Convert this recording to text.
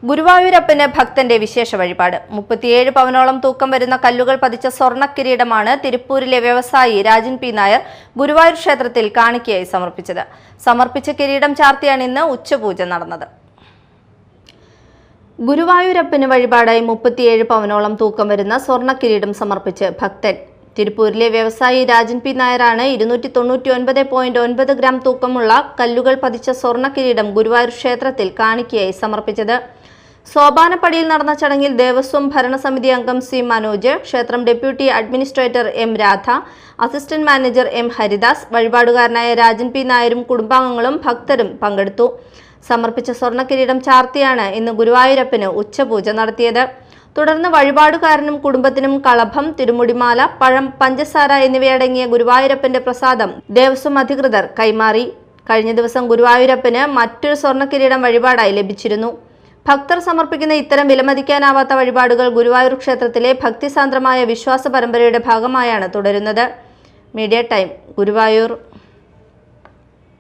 ഗുരുവായൂരപ്പന് ഭക്തന്റെ വിശേഷ വഴിപാട്. 37 പവനോളം തൂക്കം വരുന്ന കല്ലുകൾ പതിച്ച സ്വർണ്ണ കിരീടമാണ് തിരുപ്പൂരിലെ വ്യവസായി രാജൻ പി നായർ ഗുരുവായൂർ ക്ഷേത്രത്തിൽ കാണിക്കയായി സമർപ്പിച്ചത്. സമർപ്പിച്ച കിരീടം ചാർത്തിയാണ് ഇന്ന് ഉച്ചപൂജ നടന്നത്. ഗുരുവായൂരപ്പന് വഴിപാടായി 37 പവനോളം തൂക്കം വരുന്ന സ്വർണ്ണ കിരീടം സമർപ്പിച്ച് ഭക്തൻ. തിരുപ്പൂരിലെ വ്യവസായി രാജൻ പി നായരാണ് 299.9 ഗ്രാം തൂക്കമുള്ള കല്ലുകൾ പതിച്ച സ്വർണ്ണ കിരീടം ഗുരുവായൂർ ക്ഷേത്രത്തിൽ കാണിക്കയായി സമർപ്പിച്ചത്. സോപാനപ്പടിയിൽ നടന്ന ചടങ്ങിൽ ദേവസ്വം ഭരണസമിതി അംഗം സി മനോജ്, ക്ഷേത്രം deputy administrator M Radha, assistant manager M Haridas, വഴിപാടുകാരനായ രാജൻ പി നായരും കുടുംബാംഗങ്ങളും ഭക്തരും പങ്കെടുത്തു. സമർപ്പിച്ച സ്വർണ്ണ കിരീടം ചാർത്തിയാണ് ഇന്ന് ഗുരുവായൂരപ്പന് ഉച്ചപൂജ നടത്തിയത്. തുടർന്ന് വഴിപാടുകാരനും കുടുംബത്തിനും കളഭം, തിരുമുടിമാല, പഴം, പഞ്ചസാര എന്നിവയടങ്ങിയ ഗുരുവായൂരപ്പന്റെ പ്രസാദം ദേവസ്വം അധികൃതർ കൈമാറി. കഴിഞ്ഞ ദിവസം ഗുരുവായൂരപ്പന് മറ്റൊരു സ്വർണ്ണ കിരീടം വഴിപാടായി ലഭിച്ചിരുന്നു. ഭക്തർ സമർപ്പിക്കുന്ന ഇത്തരം വിലമതിക്കാനാവാത്ത വഴിപാടുകൾ ഗുരുവായൂർ ക്ഷേത്രത്തിലെ ഭക്തിസാന്ദ്രമായ വിശ്വാസ പരമ്പരയുടെ ഭാഗമായാണ് തുടരുന്നത്. Media time, Guruvayur.